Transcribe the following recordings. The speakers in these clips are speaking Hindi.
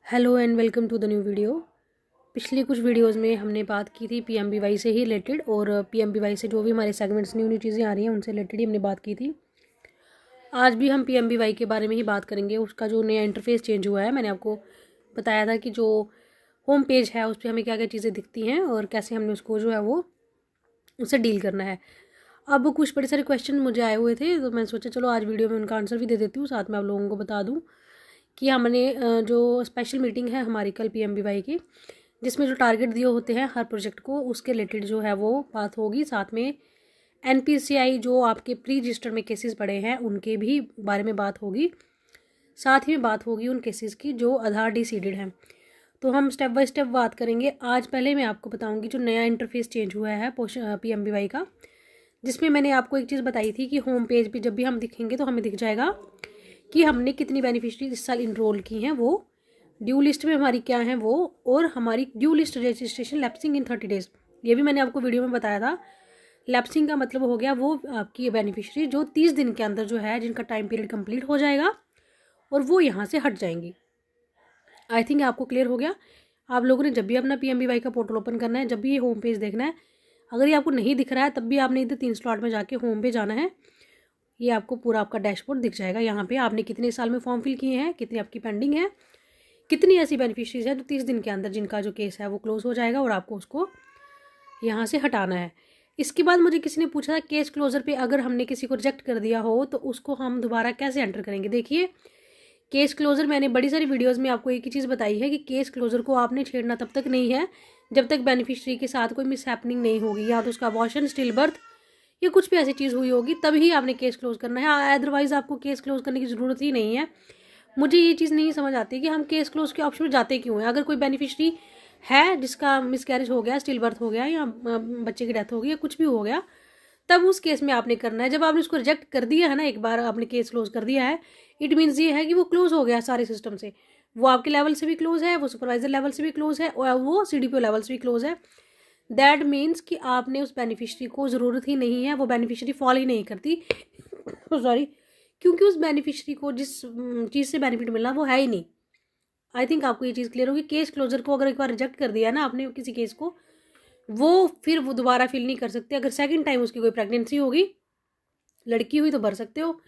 Hello and welcome to the new video. पिछली कुछ वीडियोस में हमने बात की थी पीएमबीवाई से ही रिलेटेड, और पीएमबीवाई से जो भी हमारे सेगमेंट्स न्यू न्यू चीज़ें आ रही हैं उनसे रिलेटेड ही हमने बात की थी। आज भी हम पीएमबीवाई के बारे में ही बात करेंगे। उसका जो नया इंटरफेस चेंज हुआ है, मैंने आपको बताया था कि जो होम पेज है उस पर हमें क्या क्या चीज़ें दिखती हैं और कैसे हमने उसको जो है वो उससे डील करना है। अब कुछ बड़े सारे क्वेश्चन मुझे आए हुए थे, तो मैं सोचा चलो आज वीडियो में उनका आंसर भी दे देती हूँ, साथ में आप लोगों को बता दूँ कि हमने जो स्पेशल मीटिंग है हमारी कल पीएमबीवाई की, जिसमें जो टारगेट दिए होते हैं हर प्रोजेक्ट को, उसके रिलेटेड जो है वो बात होगी। साथ में एनपीसीआई जो आपके प्री रजिस्टर में केसेस पड़े हैं उनके भी बारे में बात होगी। साथ ही में बात होगी उन केसेस की जो आधार डिसीडेड हैं। तो हम स्टेप बाय स्टेप बात करेंगे। आज पहले मैं आपको बताऊंगी जो नया इंटरफेस चेंज हुआ है पीएमबीवाई का, जिसमें मैंने आपको एक चीज़ बताई थी कि होम पेज पे जब भी हम दिखेंगे तो हमें दिख जाएगा कि हमने कितनी बेनिफिशरीज इस साल इनरोल की हैं, वो ड्यू लिस्ट में हमारी क्या है वो, और हमारी ड्यू लिस्ट रजिस्ट्रेशन लैप्सिंग इन 30 डेज। ये भी मैंने आपको वीडियो में बताया था। लैप्सिंग का मतलब हो गया वो आपकी बेनिफिशरी जो 30 दिन के अंदर जो है जिनका टाइम पीरियड कंप्लीट हो जाएगा और वो यहाँ से हट जाएंगी। आई थिंक आपको क्लियर हो गया। आप लोगों ने जब भी अपना पीएमबीवाई का पोर्टल ओपन करना है, जब भी ये होम पेज देखना है, अगर ये आपको नहीं दिख रहा है तब भी आपने इधर 3 स्लॉट में जाके होम पे जाना है। ये आपको पूरा आपका डैशबोर्ड दिख जाएगा। यहाँ पे आपने कितने साल में फॉर्म फिल किए हैं, कितनी आपकी पेंडिंग है, कितनी ऐसी बेनिफिशरीज है जो 30 दिन के अंदर जिनका जो केस है वो क्लोज हो जाएगा और आपको उसको यहाँ से हटाना है। इसके बाद मुझे किसी ने पूछा था केस क्लोजर पे अगर हमने किसी को रिजेक्ट कर दिया हो तो उसको हम दोबारा कैसे एंटर करेंगे। देखिए, केस क्लोजर मैंने बड़ी सारी वीडियोज़ में आपको एक ही चीज़ बताई है कि केस क्लोजर को आपने छेड़ना तब तक नहीं है जब तक बेनिफिशरी के साथ कोई मिस हैपनिंग नहीं होगी, या तो उसका अबॉर्शन, स्टिल बर्थ या कुछ भी ऐसी चीज़ हुई होगी, तभी आपने केस क्लोज करना है। अदरवाइज आपको केस क्लोज करने की ज़रूरत ही नहीं है। मुझे ये चीज़ नहीं समझ आती कि हम केस क्लोज के ऑप्शन में जाते क्यों हैं। अगर कोई बेनिफिशरी है जिसका मिसकैरेज हो गया, स्टिल बर्थ हो गया, या बच्चे की डेथ हो गई, या कुछ भी हो गया, तब उस केस में आपने करना है। जब आपने उसको रिजेक्ट कर दिया है ना, एक बार आपने केस क्लोज कर दिया है, इट मीन्स ये है कि वो क्लोज हो गया सारे सिस्टम से। वो आपके लेवल से भी क्लोज है, वो सुपरवाइजर लेवल से भी क्लोज है, और वो सीडीपीओ लेवल से भी क्लोज है। दैट मीन्स कि आपने उस बेनिफिशरी को ज़रूरत ही नहीं है, वो बेनिफिशरी फॉल ही नहीं करती सॉरी, क्योंकि उस बेनिफिशरी को जिस चीज़ से बेनिफिट मिलना वो है ही नहीं। आई थिंक आपको ये चीज़ क्लियर होगी। केस क्लोजर को अगर एक बार रिजेक्ट कर दिया ना आपने किसी केस को, वो फिर वो दोबारा फिल नहीं कर सकते। अगर सेकंड टाइम उसकी कोई प्रेगनेंसी होगी, लड़की हुई तो भर सकते हो।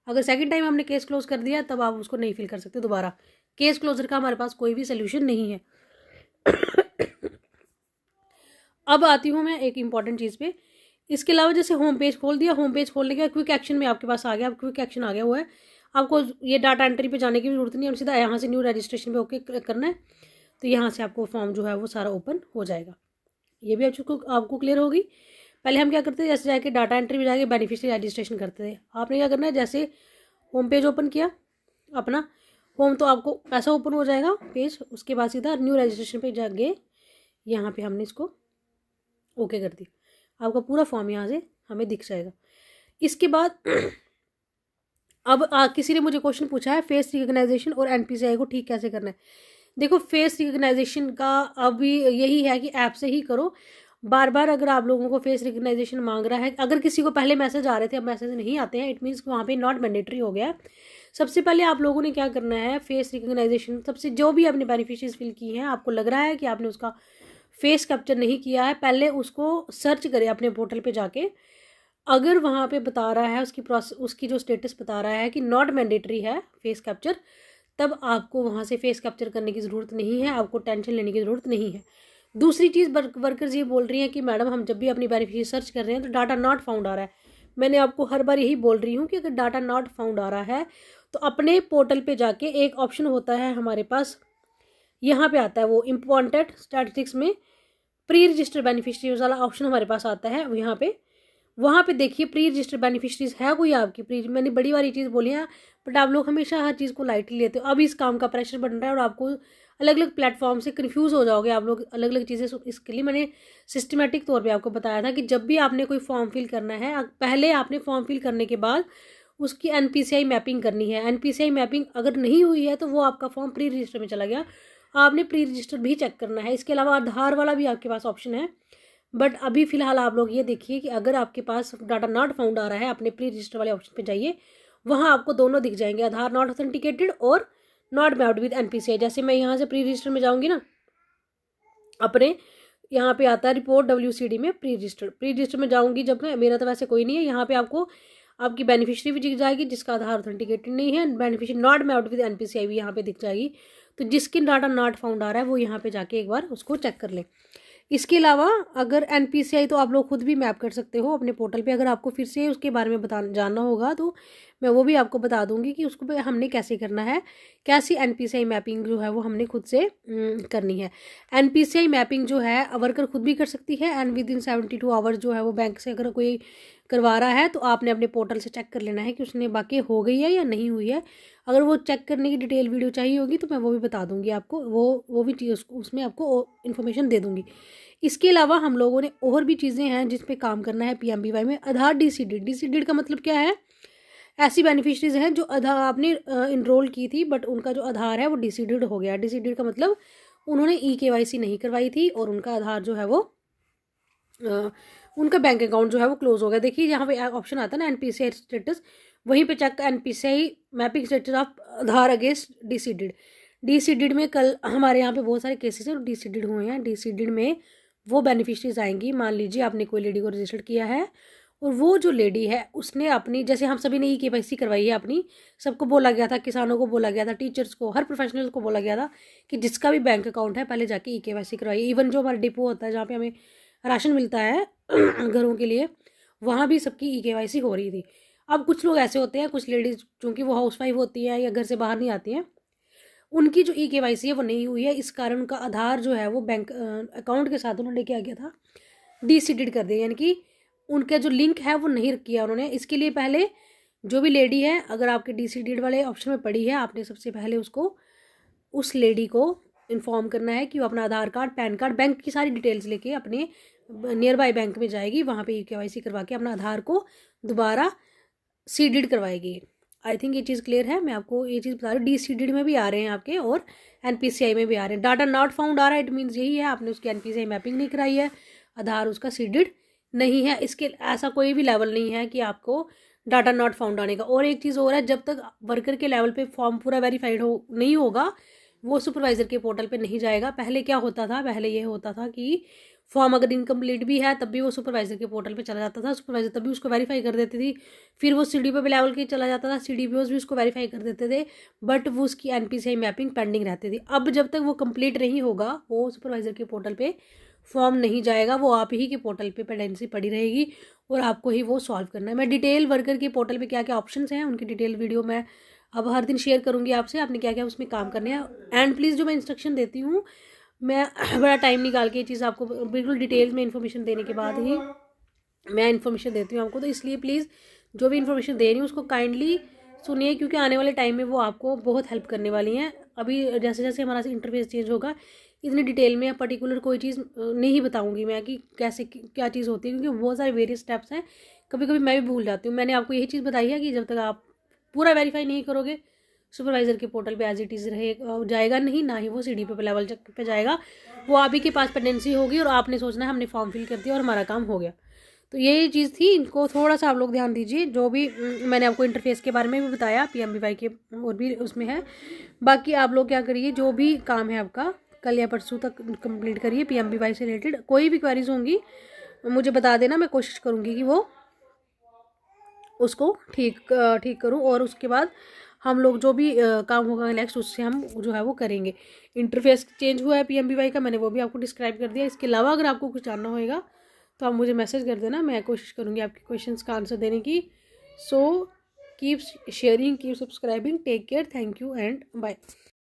अगर सेकंड टाइम हमने केस क्लोज कर दिया तब आप उसको नहीं फिल कर सकते दोबारा। केस क्लोजर का हमारे पास कोई भी सोल्यूशन नहीं है। अब आती हूँ मैं एक इंपॉर्टेंट चीज़ पे। इसके अलावा जैसे होम पेज खोल दिया, होम पेज खोलने के बाद क्विक एक्शन में आपके पास आ गया, क्विक एक्शन आ गया हुआ है। आपको ये डाटा एंट्री पे जाने की भी जरूरत नहीं है, सीधा यहाँ से न्यू रजिस्ट्रेशन पे ओके क्लिक करना है, तो यहाँ से आपको फॉर्म जो है वो सारा ओपन हो जाएगा। ये भी आपको क्लियर होगी। पहले हम क्या करते थे, जैसे जाके डाटा एंट्री में जाके बेनिफिशियरी रजिस्ट्रेशन करते थे। आपने क्या करना है, जैसे होम पेज ओपन किया अपना होम, तो आपको ऐसा ओपन हो जाएगा पेज। उसके बाद सीधा न्यू रजिस्ट्रेशन पे जाके यहाँ पे हमने इसको ओके कर दी, आपका पूरा फॉर्म यहाँ से हमें दिख जाएगा। इसके बाद अब किसी ने मुझे क्वेश्चन पूछा है फेस रिकग्नाइजेशन और एनपीसीआई को ठीक कैसे करना है। देखो, फेस रिकग्नाइजेशन का अभी यही है कि ऐप से ही करो। बार बार अगर आप लोगों को फेस रिकग्नाइजेशन मांग रहा है, अगर किसी को पहले मैसेज आ रहे थे अब मैसेज नहीं आते हैं, इट मीन्स वहाँ पे नॉट मैंडेटरी हो गया। सबसे पहले आप लोगों ने क्या करना है, फेस रिकग्नाइजेशन सबसे जो भी आपने बेनिफिशरीज फिल की हैं, आपको लग रहा है कि आपने उसका फेस कैप्चर नहीं किया है, पहले उसको सर्च करें अपने पोर्टल पे जाके। अगर वहाँ पे बता रहा है उसकी जो स्टेटस बता रहा है कि नॉट मैंडेटरी है फेस कैप्चर, तब आपको वहाँ से फेस कैप्चर करने की ज़रूरत नहीं है, आपको टेंशन लेने की ज़रूरत नहीं है। दूसरी चीज़, वर्कर्स ये बोल रही हैं कि मैडम हम जब भी अपनी बेनिफिशरी सर्च कर रहे हैं तो डाटा नॉट फाउंड आ रहा है। मैंने आपको हर बार यही बोल रही हूँ कि अगर डाटा नॉट फाउंड आ रहा है तो अपने पोर्टल पे जाके एक ऑप्शन होता है हमारे पास, यहाँ पे आता है वो इम्पॉर्टेंट स्टैटिस्टिक्स में प्री रजिस्टर बेनिफिशरीज वाला ऑप्शन हमारे पास आता है। यहाँ पे वहाँ पे देखिए प्री रजिस्टर बेनिफिशरीज है कोई आपकी मैंने बड़ी वाली चीज़ बोली है, बट आप लोग हमेशा हर चीज़ को लाइटली लेते हो। अब इस काम का प्रेशर बन रहा है और आपको अलग अलग प्लेटफॉर्म से कन्फ्यूज़ हो जाओगे आप लोग अलग अलग चीज़ें। इसके लिए मैंने सिस्टमेटिक तौर पे आपको बताया था कि जब भी आपने कोई फॉर्म फिल करना है, पहले आपने फॉर्म फिल करने के बाद उसकी एनपीसीआई मैपिंग करनी है। एनपीसीआई मैपिंग अगर नहीं हुई है तो वो आपका फॉर्म प्री रजिस्टर में चला गया, आपने प्री रजिस्टर भी चेक करना है। इसके अलावा आधार वाला भी आपके पास ऑप्शन है, बट अभी फिलहाल आप लोग ये देखिए कि अगर आपके पास डाटा नॉट फाउंड आ रहा है, अपने प्री रजिस्टर वाले ऑप्शन पे जाइए, वहाँ आपको दोनों दिख जाएंगे, आधार नॉट ऑथेंटिकेटेड और नॉट मैप्ड विद NPCI। जैसे मैं यहाँ से प्री रजिस्टर में जाऊँगी ना, अपने यहाँ पे आता है रिपोर्ट WCD में प्री रजिस्टर में जाऊँगी जब मैं, मेरा तो वैसे कोई नहीं है, यहाँ पे आपको आपकी बेनिफिशियरी भी दिख जाएगी जिसका आधार ऑथेंटिकेटेड नहीं है, beneficiary not mapped with NPCI भी यहाँ पे दिख जाएगी। तो जिसकी डाटा नॉट फाउंड आ रहा है वो यहाँ पे जाके एक बार उसको चेक कर लें। इसके अलावा अगर NPCI तो आप लोग खुद भी मैप कर सकते हो अपने पोर्टल पे। अगर आपको फिर से उसके बारे में जानना होगा तो मैं वो भी आपको बता दूंगी कि उसको हमने कैसे करना है, कैसी NPCI मैपिंग जो है वो हमने खुद से करनी है। NPCI मैपिंग जो है वर्कर खुद भी कर सकती है एंड विद इन 72 आवर्स जो है वो बैंक से अगर कोई करवा रहा है तो आपने अपने पोर्टल से चेक कर लेना है कि उसने बाकी हो गई है या नहीं हुई है। अगर वो चेक करने की डिटेल वीडियो चाहिए होगी तो मैं वो भी बता दूंगी आपको, वो भी चीज़ उसमें आपको इन्फॉर्मेशन दे दूंगी। इसके अलावा हम लोगों ने और भी चीज़ें हैं जिस पे काम करना है PMBY में। आधार DCD का मतलब क्या है? ऐसी बेनिफिशरीज हैं जो आधार आपने इनरोल की थी बट उनका जो आधार है वो डिसीडेड हो गया। डिसीडेड का मतलब उन्होंने EKYC नहीं करवाई थी और उनका आधार जो है वो उनका बैंक अकाउंट जो है वो क्लोज हो गया। देखिए यहाँ पे ऑप्शन आता है ना NPCI स्टेटस, वहीं पे check NPCI mapping status of Aadhaar against decided में कल हमारे यहाँ पे बहुत सारे केसेस हैं डिसीडेड हुए हैं। डिसीडेड में वो बेनिफिशरीज आएंगी। मान लीजिए आपने कोई लेडी को रजिस्टर्ड किया है और वो जो लेडी है उसने अपनी, जैसे हम सभी ने EKYC करवाई है अपनी, सबको बोला गया था, किसानों को बोला गया था, टीचर्स को, हर प्रोफेशनल को बोला गया था कि जिसका भी बैंक अकाउंट है पहले जाके EKYC करवाइए। इवन जो हमारा डिपो होता है जहाँ पे हमें राशन मिलता है घरों के लिए, वहाँ भी सबकी EKYC हो रही थी। अब कुछ लोग ऐसे होते हैं, कुछ लेडीज चूँकि वो हाउसवाइफ होती हैं या घर से बाहर नहीं आती हैं, उनकी जो EKYC है वो नहीं हुई है। इस कारण उनका आधार जो है वो बैंक अकाउंट के साथ उन्होंने क्या किया था, डिसीडेड कर दिया, यानी कि उनका जो लिंक है वो नहीं किया उन्होंने। इसके लिए पहले जो भी लेडी है, अगर आपके डिसीडेड वाले ऑप्शन में पड़ी है, आपने सबसे पहले उस लेडी को इन्फॉर्म करना है कि वो अपना आधार कार्ड, पैन कार्ड, बैंक की सारी डिटेल्स लेके अपने नियर बाय बैंक में जाएगी, वहाँ पे EKYC करवा के अपना आधार को दोबारा सीडेड करवाएगी। आई थिंक ये चीज़ क्लियर है। मैं आपको ये चीज़ बता रही हूँ, डिसीडेड में भी आ रहे हैं आपके और NPCI में भी आ रहे हैं। डाटा नॉट फाउंड आ रहा है, इट मीन्स यही है आपने उसकी NPCI मैपिंग नहीं कराई है, आधार उसका सीडेड नहीं है। इसके ऐसा कोई भी लेवल नहीं है कि आपको डाटा नॉट फाउंड आने का। और एक चीज़ और है, जब तक वर्कर के लेवल पे फॉर्म पूरा वेरीफाइड नहीं होगा वो सुपरवाइज़र के पोर्टल पे नहीं जाएगा। पहले क्या होता था, पहले ये होता था कि फॉर्म अगर इनकम्प्लीट भी है तब भी वो सुपरवाइज़र के पोर्टल पे चला जाता था, सुपरवाइज़र तब भी उसको वेरीफाई कर देती थी। फिर वो CDPO पे लेवल के चला जाता था, CDPOs भी उसको वेरीफाई कर देते थे, बट वो उसकी NPCI मैपिंग पेंडिंग रहती थी। अब जब तक वो कंप्लीट नहीं होगा वो सुपरवाइज़र के पोर्टल पे फॉर्म नहीं जाएगा, वो आप ही के पोर्टल पे पेंडेंसी पड़ी रहेगी और आपको ही वो सॉल्व करना है। मैं डिटेल वर्कर के पोर्टल पे क्या क्या ऑप्शंस हैं उनकी डिटेल वीडियो मैं अब हर दिन शेयर करूँगी आपसे, आपने क्या क्या उसमें काम करने हैं। एंड प्लीज़ जो मैं इंस्ट्रक्शन देती हूँ, मैं बड़ा टाइम निकाल के ये चीज़ आपको बिल्कुल डिटेल में इन्फॉर्मेशन देने के बाद ही मैं इन्फॉर्मेशन देती हूँ आपको। तो इसलिए प्लीज़ जो भी इन्फॉर्मेशन दे रही हूँ उसको काइंडली सुनिए, क्योंकि आने वाले टाइम में वो आपको बहुत हेल्प करने वाली हैं। अभी जैसे जैसे हमारा इंटरफेस चेंज होगा, इतनी डिटेल में पर्टिकुलर कोई चीज़ नहीं बताऊँगी मैं कि कैसे क्या चीज़ होती है, क्योंकि बहुत सारे वेरियस स्टेप्स हैं, कभी कभी मैं भी भूल जाती हूँ। मैंने आपको यही चीज़ बताई है कि जब तक आप पूरा वेरीफाई नहीं करोगे सुपरवाइज़र के पोर्टल पे एज इट इज़ जाएगा नहीं, ना ही वो CDPO पे लेवल पे जाएगा। वो आप ही के पास पेंडेंसी होगी और आपने सोचना है हमने फॉर्म फिल कर दिया और हमारा काम हो गया। तो ये चीज़ थी, इनको थोड़ा सा आप लोग ध्यान दीजिए। जो भी मैंने आपको इंटरफेस के बारे में भी बताया, PMBY के और भी उसमें है। बाकी आप लोग क्या करिए, जो भी काम है आपका कल या परसों तक कंप्लीट करिए। PMBY से रिलेटेड कोई भी क्वेरीज होंगी मुझे बता देना, मैं कोशिश करूँगी कि वो उसको ठीक करूँ। और उसके बाद हम लोग जो भी काम होगा नेक्स्ट उससे हम जो है वो करेंगे। इंटरफेस चेंज हुआ है PMBY का, मैंने वो भी आपको डिस्क्राइब कर दिया। इसके अलावा अगर आपको कुछ जानना होगा तो आप मुझे मैसेज कर देना, मैं कोशिश करूँगी आपके क्वेश्चंस का आंसर देने की। So keep sharing, keep subscribing, take care, thank you and bye.